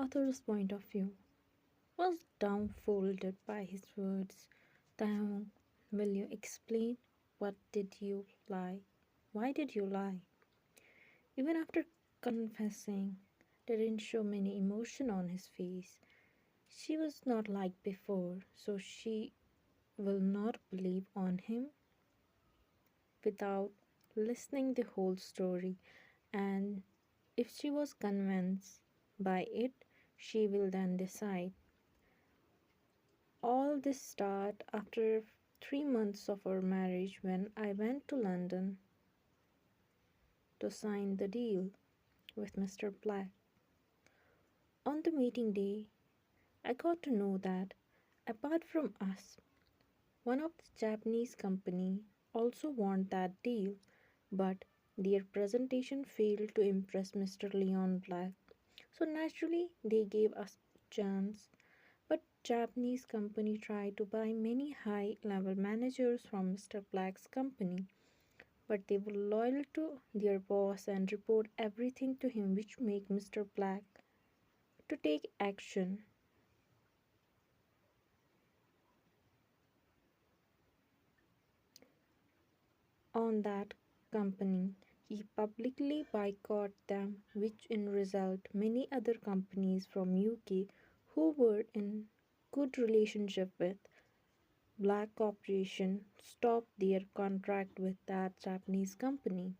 author's point of view was dumbfounded by his words. Taehyung, will you explain what did you lie? Why did you lie? Even after confessing, they didn't show many emotion on his face. She was not like before, so she will not believe on him without listening the whole story, and if she was convinced by it, she will then decide. All this started after 3 months of our marriage when I went to London to sign the deal with Mr. Black. On the meeting day, I got to know that apart from us, one of the Japanese company also want that deal, but their presentation failed to impress Mr. Leon Black. So naturally, they gave us chance. But Japanese company tried to buy many high-level managers from Mr. Black's company, but they were loyal to their boss and report everything to him, which make Mr. Black to take action on that company. He publicly boycotted them, which in result many other companies from UK who were in good relationship with Black Corporation stopped their contract with that Japanese company.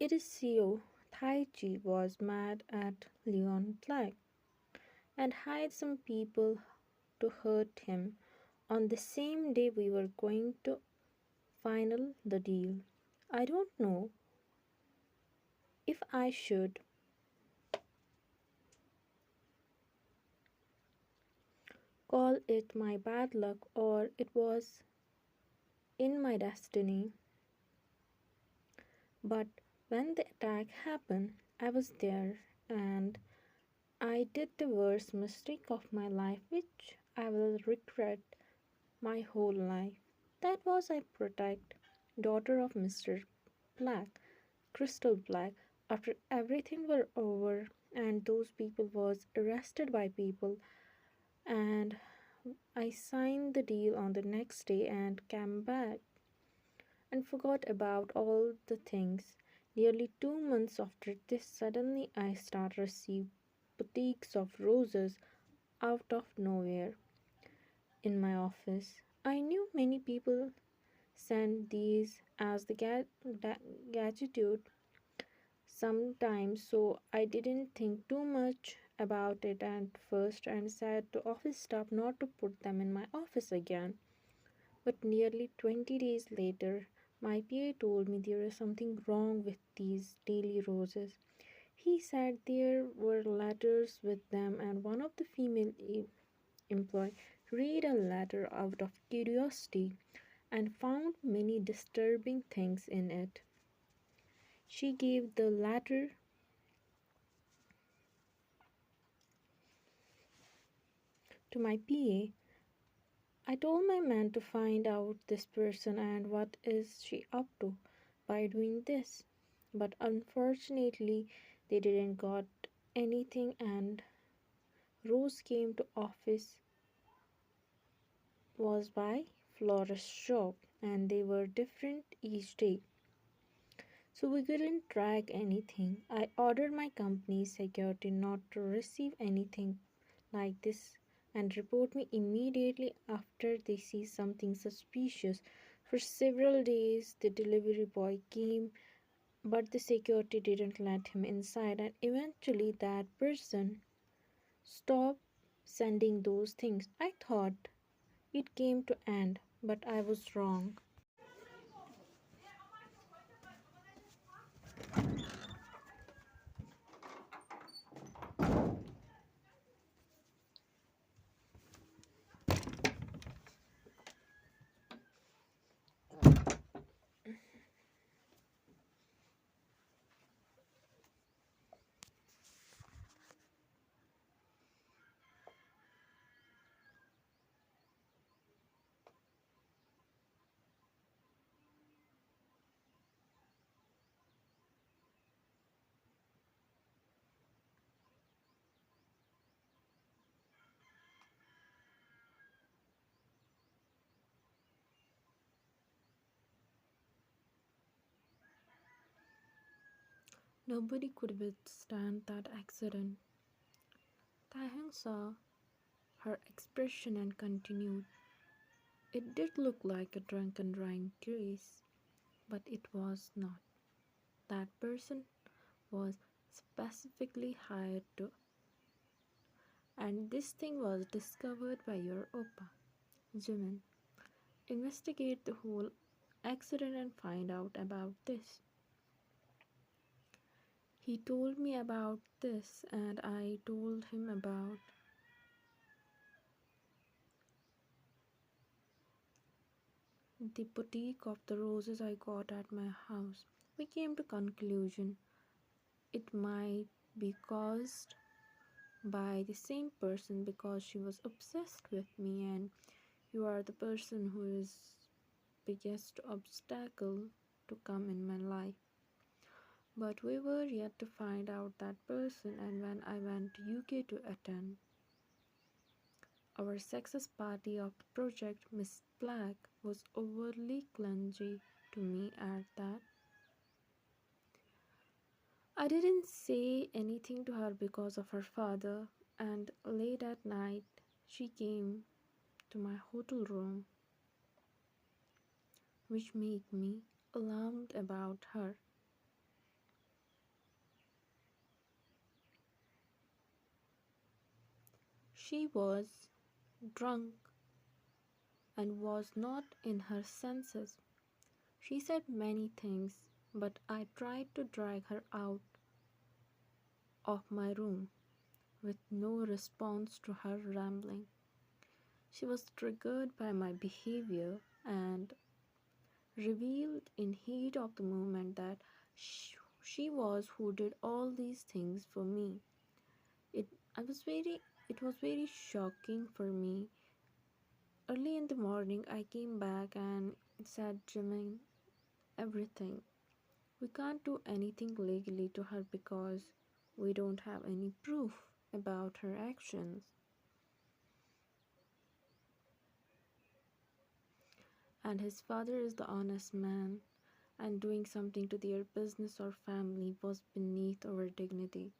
Its CEO Taichi was mad at Leon Black and hired some people to hurt him on the same day we were going to final the deal. I don't know if I should call it my bad luck or it was in my destiny, but when the attack happened, I was there and I did the worst mistake of my life, which I will regret my whole life. That was I protect daughter of Mr. Black, Crystal Black, after everything were over and those people was arrested by people and I signed the deal on the next day and came back and forgot about all the things. Nearly 2 months after this, suddenly I start receive boutiques of roses out of nowhere in my office. I knew many people sent these as the gratitude sometimes, so I didn't think too much about it at first and said to office staff not to put them in my office again. But nearly 20 days later, my PA told me there is something wrong with these daily roses. He said there were letters with them, and one of the female employee read a letter out of curiosity and found many disturbing things in it. She gave the letter to my PA. I told my man to find out this person and what is she up to by doing this. But unfortunately, they didn't got anything and Rose came to office was by florist shop and they were different each day. So we couldn't track anything. I ordered my company's security not to receive anything like this and report me immediately after they see something suspicious. For several days, the delivery boy came, but the security didn't let him inside, and eventually, that person stopped sending those things. I thought it came to end, but I was wrong. Nobody could withstand that accident. Taehyung saw her expression and continued. It did look like a drunken driving case, but it was not. That person was specifically hired to, and this thing was discovered by your oppa, Jimin. Investigate the whole accident and find out about this. He told me about this, and I told him about the boutique of the roses I got at my house. We came to conclusion it might be caused by the same person because she was obsessed with me, and you are the person who is biggest obstacle to come in my life. But we were yet to find out that person, and when I went to UK to attend our success party of the project, Miss Black was overly clumsy to me at that. I didn't say anything to her because of her father, and late at night she came to my hotel room, which made me alarmed about her. She was drunk and was not in her senses. She said many things, but I tried to drag her out of my room with no response to her rambling. She was triggered by my behavior and revealed in heat of the moment that she was who did all these things for me. It I was very it was very shocking for me. Early in the morning I came back and said Jimin everything. We can't do anything legally to her because we don't have any proof about her actions. And his father is the honest man, and doing something to their business or family was beneath our dignity.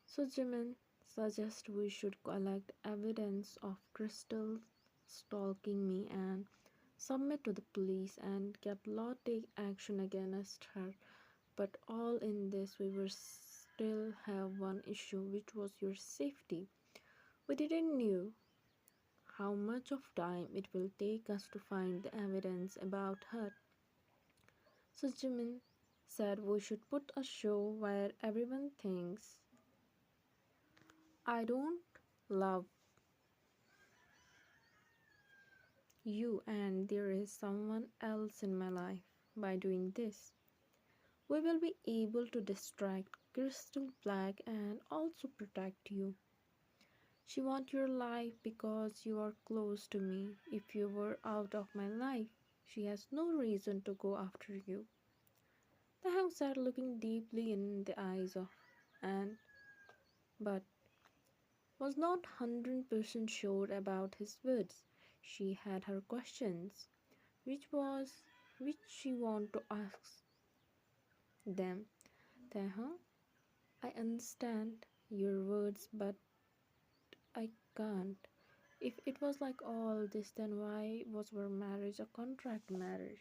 So Jimin suggests we should collect evidence of Crystal stalking me and submit to the police and get law take action against her. But all in this we will still have one issue, which was your safety. We didn't know how much of time it will take us to find the evidence about her. So Jimin said we should put a show where everyone thinks I don't love you and there is someone else in my life. By doing this, we will be able to distract Crystal Black and also protect you. She wants your life because you are close to me. If you were out of my life, she has no reason to go after you. The house sat looking deeply in the eyes of Anne, but was not 100% sure about his words. She had her questions, which was which she wanted to ask them. Taehyung, I understand your words, but I can't. If it was like all this, then why was our marriage a contract marriage?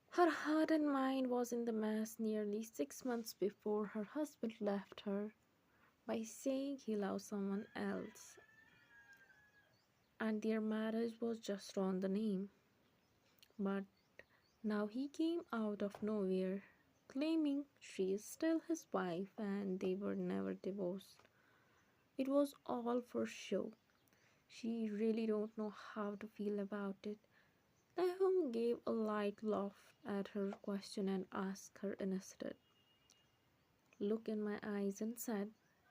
Her heart and mind was in the mess nearly 6 months before her husband left her by saying he loved someone else, and their marriage was just on the name. But now he came out of nowhere, claiming she is still his wife and they were never divorced. It was all for show. She really don't know how to feel about it. Taehyung gave a light laugh at her question and asked her instead, look in my eyes and said,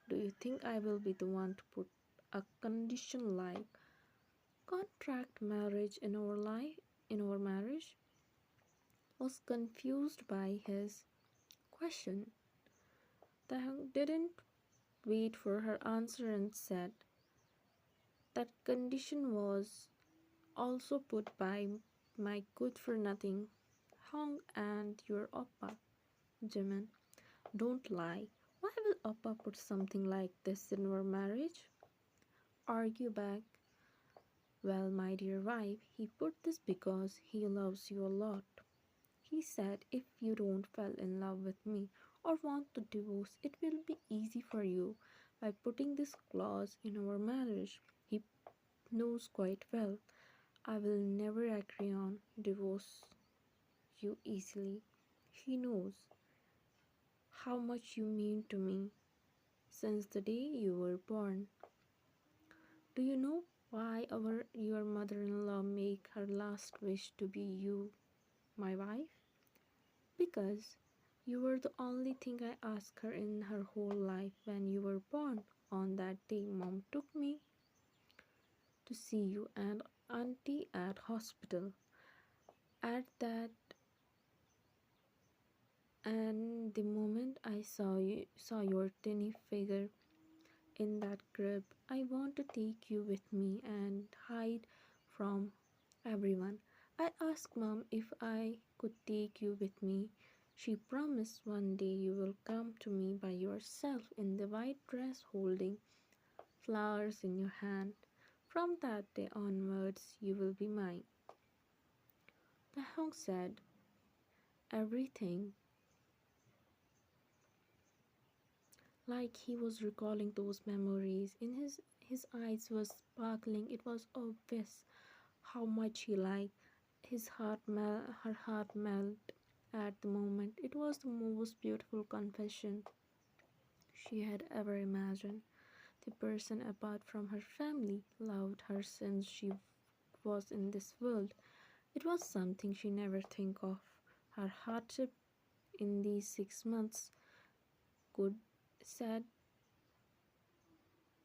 do you think I will be the one to put a condition like contract marriage in our marriage? Was confused by his question. Taehyung didn't wait for her answer and said that condition was also put by my good for nothing Hong and your oppa, Jimin. Don't lie. Why will Appa put something like this in our marriage? Argue back. Well, my dear wife, he put this because he loves you a lot. He said if you don't fall in love with me or want to divorce, it will be easy for you by putting this clause in our marriage. He knows quite well I will never agree on divorce you easily. He knows how much you mean to me since the day you were born. Do you know why your mother-in-law make her last wish to be you, my wife? Because you were the only thing I asked her in her whole life when you were born. On that day, mom took me to see you and auntie at hospital. At that and the moment I saw your tiny figure in that crib, I want to take you with me and hide from everyone. I asked mom if I could take you with me. She promised one day you will come to me by yourself in the white dress holding flowers in your hand. From that day onwards, you will be mine. Taehyung said everything like he was recalling those memories. In his eyes was sparkling. It was obvious how much he liked. Her heart melted at the moment. It was the most beautiful confession she had ever imagined. The person apart from her family loved her since she was in this world. It was something she never think of. Her hardship in these 6 months could said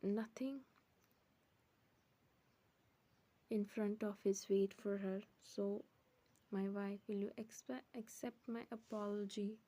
nothing in front of his wait for her. So, my wife, will you accept my apology?